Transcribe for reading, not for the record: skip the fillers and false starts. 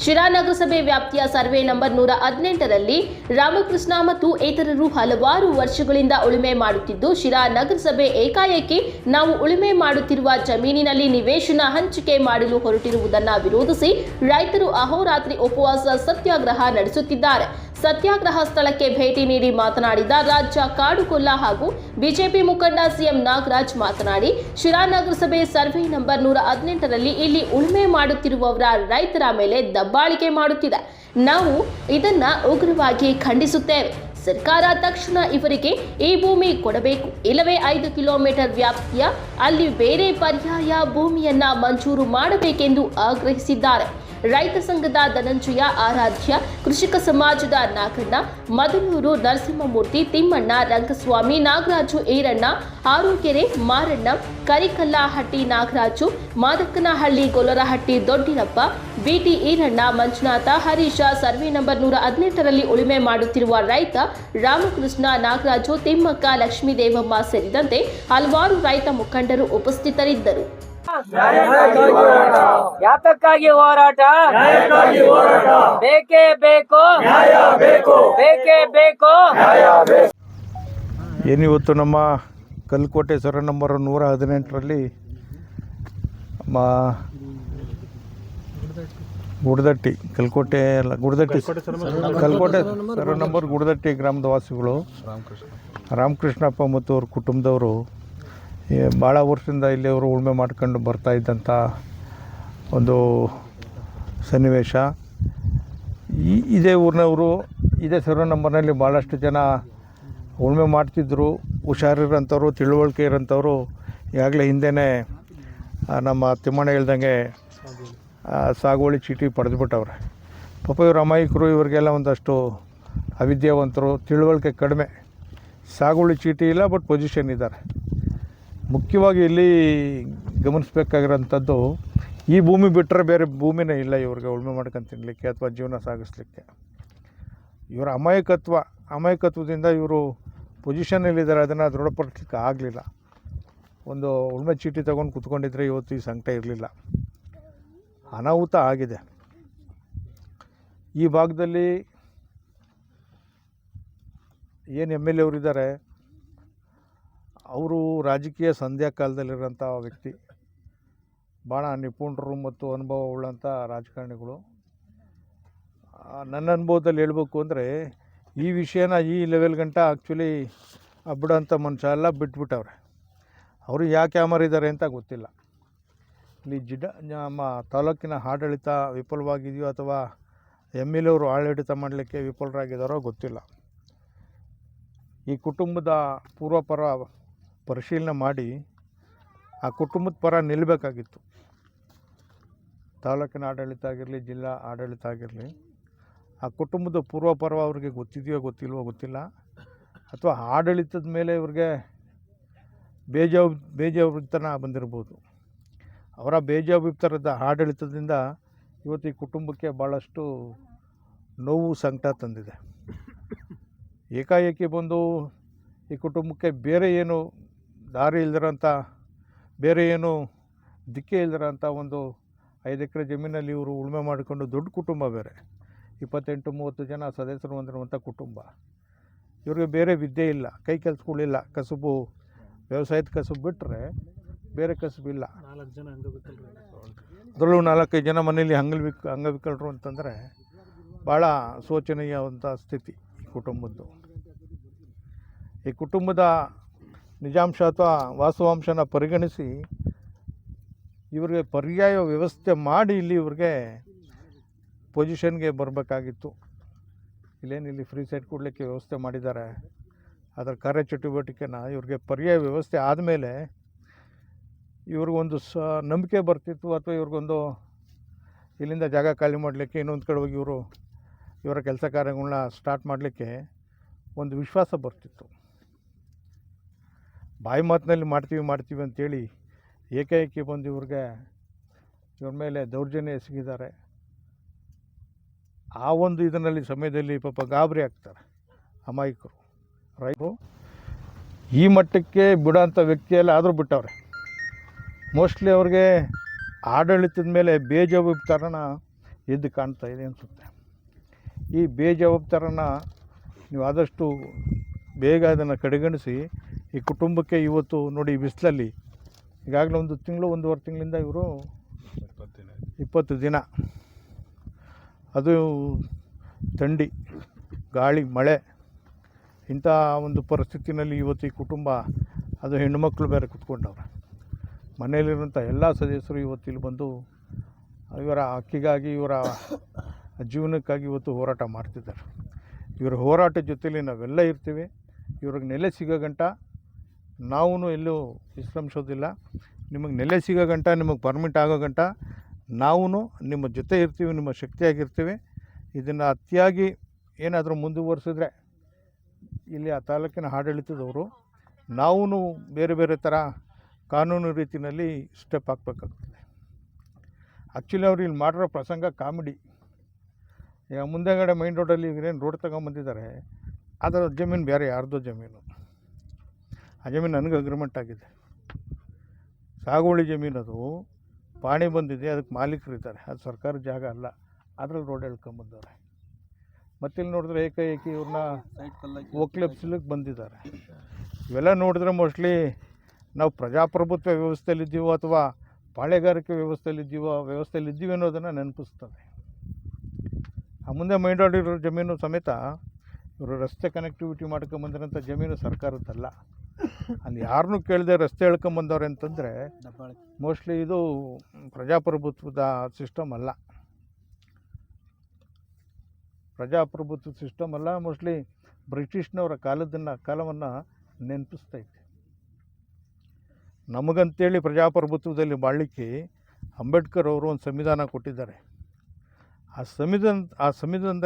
ಶಿರಾ ನಗರಸಭೆ ವ್ಯಾಪ್ತಿಯ survey number 118ರಲ್ಲಿ Ramakrishna ಮತ್ತು ಇತರರು ಹಲವಾರು ವರ್ಷಗಳಿಂದ ಉಳುಮೆ ಮಾಡುತ್ತಿದ್ದು, ಶಿರಾ ನಗರಸಭೆ ಏಕಾಏಕಿ ನಾವು ಉಳುಮೆ ಮಾಡುತ್ತಿರುವ ಜಮೀನಿನಲ್ಲಿ ನಿವೇಶನ ಹಂಚಿಕೆ ಮಾಡಲು ಹೊರಟಿರುವುದನ್ನು ವಿರೋಧಿಸಿ ರೈತರು ಅಹೋರಾತ್ರಿ ಉಪವಾಸ ಸತ್ಯಾಗ್ರಹ ನಡೆಸುತ್ತಿದ್ದಾರೆ. ಸತ್ಯಾಗ್ರಹ ಸ್ಥಳಕ್ಕೆ ಭೇಟಿ ನೀಡಿ ಮಾತನಾಡಿದ ರಾಜ್ಯ ಕಾಡುಗೊಲ್ಲ ಹಾಗೂ ಬಿಜೆಪಿ ಮುಖಂಡ ಸಿಎಂ ನಾಗರಾಜ್ ಮಾತನಾಡಿ, ಶಿರಾ ನಗರಸಭೆ ಸರ್ವೆ ನಂಬರ್ 118ರಲ್ಲಿ ಇಲ್ಲಿ ಉಳುಮೆ ಮಾಡುತ್ತಿರುವವರ ರೈತರ ಮೇಲೆ ದಬ್ಬಾಳಿಕೆ ಮಾಡುತ್ತಿದೆ. ನಾವು ಇದನ್ನ ಉಗ್ರವಾಗಿ ಖಂಡಿಸುತ್ತೇವೆ. ಸರ್ಕಾರ ತಕ್ಷಣ ಇವರಿಗೆ ಈ ಭೂಮಿ ಕೊಡಬೇಕು, ಇಲ್ಲವೇ 5 ಕಿಲೋಮೀಟರ್ ವ್ಯಾಪ್ತಿಯ ಅಲ್ಲಿ ಬೇರೆ ಪರ್ಯಾಯ ಭೂಮಿಯನ್ನ ಮಂಜೂರು ಮಾಡಬೇಕೆಂದು ಆಗ್ರಹಿಸಿದ್ದಾರೆ. ರೈತ ಸಂಘದ ಧನಂಜಯ ಆರಾಧ್ಯ, ಕೃಷಿಕ ಸಮಾಜದ Naganna, Madanuru Narasimhamurthy, Thimmanna, Rangaswamy, Nagaraju Iranna, Arokere Maranna, Karikallahatti Nagaraju, Madakkanahalli Gollarahatti Doddirappa, BT Iranna, Manjunatha, Harisha, survey number 118ರಲ್ಲಿ ಉಳುಮೆ ಮಾಡುತ್ತಿರುವ ರೈತ ರಾಮಕೃಷ್ಣ, ನಾಗರಾಜು, ತಿಮ್ಮಕ್ಕ, ಲಕ್ಷ್ಮೀದೇವಮ್ಮ ಸೇರಿದಂತೆ ಹಲವಾರು ರೈತ ಮುಖಂಡರು ಉಪಸ್ಥಿತರಿದ್ದರು. ಯಾತಕ್ಕಾಗಿ ಹೋರಾಟ? ಬೇಕೇ ಬೇಕು, ಬೇಕೇ ಬೇಕು. ಏನಿವತ್ತು ನಮ್ಮ Kalkote survey number 118ರಲ್ಲಿ ಗುಡದಟ್ಟಿ Kalkote survey number ಗುಡದಟ್ಟಿ ಗ್ರಾಮದ ವಾಸಿಗಳು ರಾಮಕೃಷ್ಣಪ್ಪ ಮತ್ತು ಅವ್ರ ಕುಟುಂಬದವರು ಭಾಳ ವರ್ಷದಿಂದ ಇಲ್ಲಿ ಅವರು ಉಳುಮೆ ಮಾಡ್ಕೊಂಡು ಬರ್ತಾ ಇದ್ದಂಥ ಒಂದು ಸನ್ನಿವೇಶ. ಇದೇ ಊರಿನವರು ಇದೇ ಸರ್ವೆ ನಂಬರ್ನಲ್ಲಿ ಭಾಳಷ್ಟು ಜನ ಉಳುಮೆ ಮಾಡ್ತಿದ್ದರು. ಹುಷಾರಿರೋಂಥವ್ರು, ತಿಳುವಳಿಕೆ ಇರೋಂಥವ್ರು ಈಗಾಗಲೇ ಹಿಂದೆಯೇ ನಮ್ಮ ತಿಮ್ಮಣ್ಣ ಹೇಳ್ದಂಗೆ ಸಾಗುವಳಿ ಚೀಟಿ ಪಡೆದುಬಿಟ್ಟವ್ರೆ. ಪಾಪ ಇವರು ಅಮಾಯಕರು, ಇವರಿಗೆಲ್ಲ ಒಂದಷ್ಟು ಅವಿದ್ಯಾವಂತರು, ತಿಳುವಳಿಕೆ ಕಡಿಮೆ, ಸಾಗುವಳಿ ಚೀಟಿ ಇಲ್ಲ ಬಟ್ ಪೊಸಿಷನ್ ಇದ್ದಾರೆ. ಮುಖ್ಯವಾಗಿ ಇಲ್ಲಿ ಗಮನಿಸಬೇಕಾಗಿರೋಂಥದ್ದು, ಈ ಭೂಮಿ ಬಿಟ್ಟರೆ ಬೇರೆ ಭೂಮಿನೇ ಇಲ್ಲ ಇವ್ರಿಗೆ ಉಳುಮೆ ಮಾಡ್ಕೊಂಡು ತಿನ್ನಲಿಕ್ಕೆ ಅಥವಾ ಜೀವನ ಸಾಗಿಸ್ಲಿಕ್ಕೆ. ಇವರ ಅಮಾಯಕತ್ವದಿಂದ ಇವರು ಪೊಸಿಷನಲ್ಲಿದ್ದಾರೆ, ಅದನ್ನು ದೃಢಪಡಿಸ್ಲಿಕ್ಕೆ ಆಗಲಿಲ್ಲ. ಒಂದು ಉಳುಮೆ ಚೀಟಿ ತೊಗೊಂಡು ಕೂತ್ಕೊಂಡಿದ್ರೆ ಇವತ್ತು ಈ ಸಂಕಟ ಇರಲಿಲ್ಲ. ಅನಾಹುತ ಆಗಿದೆ. ಈ ಭಾಗದಲ್ಲಿ ಏನು MLA ಅವರಿದ್ದಾರೆ, ಅವರು ರಾಜಕೀಯ ಸಂಧ್ಯಾ ಕಾಲದಲ್ಲಿರೋಂಥ ವ್ಯಕ್ತಿ, ಭಾಳ ನಿಪುಣರು ಮತ್ತು ಅನುಭವ ಉಳ್ಳಂಥ ರಾಜಕಾರಣಿಗಳು. ನನ್ನ ಅನುಭವದಲ್ಲಿ ಹೇಳ್ಬೇಕು ಅಂದರೆ ಈ ವಿಷಯನ ಈ ಲೆವೆಲ್ ಗಂಟ ಆ್ಯಕ್ಚುಲಿ ಬಿಡೋಂಥ ಮನುಷ್ಯ ಎಲ್ಲ ಬಿಟ್ಬಿಟ್ಟವ್ರೆ. ಅವರು ಯಾಕೆ ಅಮರಿದ್ದಾರೆ ಅಂತ ಗೊತ್ತಿಲ್ಲ. ಇಲ್ಲಿ ನಮ್ಮ ತಾಲೂಕಿನ ಆಡಳಿತ ವಿಫಲವಾಗಿದೆಯೋ ಅಥವಾ MLA ಅವರು ಆಡಳಿತ ಮಾಡಲಿಕ್ಕೆ ವಿಫಲರಾಗಿದ್ದಾರೋ ಗೊತ್ತಿಲ್ಲ. ಈ ಕುಟುಂಬದ ಪೂರ್ವಪರ ಪರಿಶೀಲನೆ ಮಾಡಿ ಆ ಕುಟುಂಬದ ಪರ ನಿಲ್ಲಬೇಕಾಗಿತ್ತು. ತಾಲೂಕಿನ ಆಡಳಿತ ಆಗಿರಲಿ, ಜಿಲ್ಲಾ ಆಡಳಿತ ಆಗಿರಲಿ, ಆ ಕುಟುಂಬದ ಪೂರ್ವಪರ ಅವ್ರಿಗೆ ಗೊತ್ತಿದೆಯೋ ಗೊತ್ತಿಲ್ವೋ ಗೊತ್ತಿಲ್ಲ, ಅಥವಾ ಆಡಳಿತದ ಮೇಲೆ ಇವ್ರಿಗೆ ಬೇಜವಾಬ್ದಾರಿತನ ಬಂದಿರ್ಬೋದು. ಅವರ ಬೇಜವಾಬ್ದಾರಿತನದ ಆಡಳಿತದಿಂದ ಇವತ್ತು ಈ ಕುಟುಂಬಕ್ಕೆ ಭಾಳಷ್ಟು ನೋವು, ಸಂಕಟ ತಂದಿದೆ. ಏಕಾಏಕಿ ಬಂದು ಈ ಕುಟುಂಬಕ್ಕೆ ಬೇರೆ ಏನು ದಾರಿ ಇಲ್ದಿರೋಂಥ, ಬೇರೆ ಏನು ದಿಕ್ಕೇ ಇಲ್ದಿರೋಂಥ ಒಂದು 5 ಎಕರೆ ಜಮೀನಲ್ಲಿ ಇವರು ಉಳುಮೆ ಮಾಡಿಕೊಂಡು, ದೊಡ್ಡ ಕುಟುಂಬ ಬೇರೆ, 28-30 ಜನ ಸದಸ್ಯರು ಹೊಂದಿರುವಂಥ ಕುಟುಂಬ. ಇವ್ರಿಗೆ ಬೇರೆ ವಿದ್ಯೆ ಇಲ್ಲ, ಕೈ ಕೆಲಸಗಳಿಲ್ಲ, ಕಸುಬು ವ್ಯವಸಾಯದ ಕಸುಬು ಬಿಟ್ಟರೆ ಬೇರೆ ಕಸುಬಿಲ್ಲ. 4 ಜನ ಅದರಲ್ಲೂ 4-5 ಜನ ಮನೆಯಲ್ಲಿ ಅಂಗವಿಕಲರು ಅಂತಂದರೆ ಭಾಳ ಶೋಚನೀಯವಂಥ ಸ್ಥಿತಿ ಈ ಕುಟುಂಬದ್ದು. ಈ ಕುಟುಂಬದ ನಿಜಾಂಶ ಅಥವಾ ವಾಸ್ತವಾಂಶನ ಪರಿಗಣಿಸಿ ಇವರಿಗೆ ಪರ್ಯಾಯ ವ್ಯವಸ್ಥೆ ಮಾಡಿ ಇಲ್ಲಿ ಇವ್ರಿಗೆ ಪೊಸಿಷನ್ಗೆ ಬರಬೇಕಾಗಿತ್ತು. ಇಲ್ಲಿ ಫ್ರೀ ಸೈಟ್ ಕೊಡಲಿಕ್ಕೆ ವ್ಯವಸ್ಥೆ ಮಾಡಿದ್ದಾರೆ. ಅದರ ಕಾರ್ಯಚಟುವಟಿಕೆನ ಇವ್ರಿಗೆ ಪರ್ಯಾಯ ವ್ಯವಸ್ಥೆ ಆದಮೇಲೆ ಇವ್ರಿಗೊಂದು ನಂಬಿಕೆ ಬರ್ತಿತ್ತು, ಅಥವಾ ಇವ್ರಿಗೊಂದು ಇಲ್ಲಿಂದ ಜಾಗ ಖಾಲಿ ಮಾಡಲಿಕ್ಕೆ, ಇನ್ನೊಂದು ಕಡೆ ಹೋಗಿ ಇವರ ಕೆಲಸ ಕಾರ್ಯಗಳನ್ನ ಸ್ಟಾರ್ಟ್ ಮಾಡಲಿಕ್ಕೆ ಒಂದು ವಿಶ್ವಾಸ ಬರ್ತಿತ್ತು. ಬಾಯಿ ಮಾತಿನಲ್ಲಿ ಮಾಡ್ತೀವಿ ಅಂತೇಳಿ ಏಕಾಏಕಿ ಬಂದು ಇವ್ರ ಮೇಲೆ ದೌರ್ಜನ್ಯ ಎಸಗಿದ್ದಾರೆ. ಆ ಒಂದು ಇದರಲ್ಲಿ ಸಮಯದಲ್ಲಿ ಪಾಪ ಗಾಬರಿ ಆಗ್ತಾರೆ ಅಮಾಯಕರು. ರೈತರು ಈ ಮಟ್ಟಕ್ಕೆ ಬಿಡೋಂಥ ವ್ಯಕ್ತಿಯೆಲ್ಲ ಆದರೂ ಬಿಟ್ಟವ್ರೆ. ಮೋಸ್ಟ್ಲಿ ಅವ್ರಿಗೆ ಆಡಳಿತದ ಮೇಲೆ ಬೇಜವಾಬ್ದಾರನ ಎದ್ದು ಕಾಣ್ತಾ ಇದೆ ಅನಿಸುತ್ತೆ. ಈ ಬೇಜವಾಬ್ದಾರನ ನೀವು ಆದಷ್ಟು ಬೇಗ ಅದನ್ನು ಕಡೆಗಣಿಸಿ ಈ ಕುಟುಂಬಕ್ಕೆ ಇವತ್ತು ನೋಡಿ ಬಿಸಿಲಲ್ಲಿ ಈಗಾಗಲೇ ಒಂದು ತಿಂಗಳು 1.5 ತಿಂಗಳಿಂದ ಇವರು 20 ದಿನ ಅದು ಥಂಡಿ ಗಾಳಿ ಮಳೆ ಇಂಥ ಒಂದು ಪರಿಸ್ಥಿತಿನಲ್ಲಿ ಇವತ್ತು ಈ ಕುಟುಂಬ ಅದು ಹೆಣ್ಣುಮಕ್ಕಳು ಬೇರೆ ಕುತ್ಕೊಂಡವ್ರೆ. ಮನೆಯಲ್ಲಿರುವಂಥ ಎಲ್ಲ ಸದಸ್ಯರು ಇವತ್ತು ಇಲ್ಲಿ ಬಂದು ಇವರ ಹಕ್ಕಿಗಾಗಿ ಇವರ ಜೀವನಕ್ಕಾಗಿ ಇವತ್ತು ಹೋರಾಟ ಮಾಡ್ತಿದ್ದಾರೆ. ಇವರ ಹೋರಾಟದ ಜೊತೆಯಲ್ಲಿ ನಾವೆಲ್ಲ ಇರ್ತೀವಿ. ಇವ್ರಿಗೆ ನೆಲೆ ಸಿಗೋ ಗಂಟ ನಾವೂ ಎಲ್ಲೂ ವಿಶ್ರಮಿಸೋದಿಲ್ಲ. ನಿಮಗೆ ನೆಲೆ ಸಿಗೋ ಗಂಟ, ನಿಮಗೆ ಪರ್ಮಿಟ್ ಆಗೋ ಗಂಟ ನಾವೂ ನಿಮ್ಮ ಜೊತೆ ಇರ್ತೀವಿ, ನಿಮ್ಮ ಶಕ್ತಿಯಾಗಿರ್ತೀವಿ. ಇದನ್ನು ಅತಿಯಾಗಿ ಏನಾದರೂ ಮುಂದುವರಿಸಿದ್ರೆ ಇಲ್ಲಿ ಆ ತಾಲೂಕಿನ ಆಡಳಿತದವರು ನಾವೂ ಬೇರೆ ಬೇರೆ ಥರ ಕಾನೂನು ರೀತಿಯಲ್ಲಿ ಸ್ಟೆಪ್ ಹಾಕಬೇಕಾಗ್ತದೆ. ಆ್ಯಕ್ಚುಲಿ ಅವ್ರು ಇಲ್ಲಿ ಮಾಡಿರೋ ಪ್ರಸಂಗ ಕಾಮಿಡಿ. ಈಗ ಮುಂದೆಗಡೆ ಮೈನ್ ರೋಡಲ್ಲಿ ಇವರೇನು ರೋಡ್ ತಗೊಂಬಂದಿದ್ದಾರೆ, ಅದರ ಜಮೀನು ಬೇರೆ ಯಾರ್ದೋ ಜಮೀನು. ಆ ಜಮೀನು ನನಗೆ ಅಗ್ರಿಮೆಂಟ್ ಆಗಿದೆ. ಸಾಗುವಳಿ ಜಮೀನು, ಅದು ಪಾಣಿ ಬಂದಿದೆ, ಅದಕ್ಕೆ ಮಾಲೀಕರಿದ್ದಾರೆ. ಅದು ಸರ್ಕಾರಿ ಜಾಗ ಅಲ್ಲ, ಅದ್ರಲ್ಲಿ ರೋಡ್ ಎಳ್ಕೊಂಬಂದವ್ರೆ. ಮತ್ತಿಲ್ಲಿ ನೋಡಿದ್ರೆ ಏಕಾಏಕಿ ಇವ್ರನ್ನ ಒಕ್ಲೆಪ್ಸಲಿಕ್ಕೆ ಬಂದಿದ್ದಾರೆ. ಇವೆಲ್ಲ ನೋಡಿದ್ರೆ ಮೋಸ್ಟ್ಲಿ ನಾವು ಪ್ರಜಾಪ್ರಭುತ್ವ ವ್ಯವಸ್ಥೆಯಲ್ಲಿದ್ದೀವೋ ಅಥವಾ ಪಾಳೆಗಾರಿಕೆ ವ್ಯವಸ್ಥೆಯಲ್ಲಿದ್ದೀವಿ ಅನ್ನೋದನ್ನು ನೆನಪಿಸ್ತದೆ. ಆ ಮುಂದೆ ಮೈನ್ ರೋಡ್ ಇರೋ ಜಮೀನು ಸಮೇತ ಇವರು ರಸ್ತೆ ಕನೆಕ್ಟಿವಿಟಿ ಮಾಡ್ಕೊಂಬಂದಿರೋಂಥ ಜಮೀನು ಸರ್ಕಾರದ್ದಲ್ಲ. ಅಲ್ಲಿ ಯಾರನ್ನೂ ಕೇಳದೆ ರಸ್ತೆ ಎಳ್ಕೊಂಬಂದವ್ರೆ ಅಂತಂದರೆ ಮೋಸ್ಟ್ಲಿ ಇದು ಪ್ರಜಾಪ್ರಭುತ್ವದ ಸಿಸ್ಟಮ್ ಅಲ್ಲ. ಮೋಸ್ಟ್ಲಿ ಬ್ರಿಟಿಷ್ನವರ ಕಾಲವನ್ನು ನೆನಪಿಸ್ತೈತೆ. ನಮಗಂತೇಳಿ ಪ್ರಜಾಪ್ರಭುತ್ವದಲ್ಲಿ ಬಾಳಲಿಕ್ಕೆ ಅಂಬೇಡ್ಕರ್ ಅವರು ಒಂದು ಸಂವಿಧಾನ ಕೊಟ್ಟಿದ್ದಾರೆ. ಆ ಸಂವಿಧಾನದ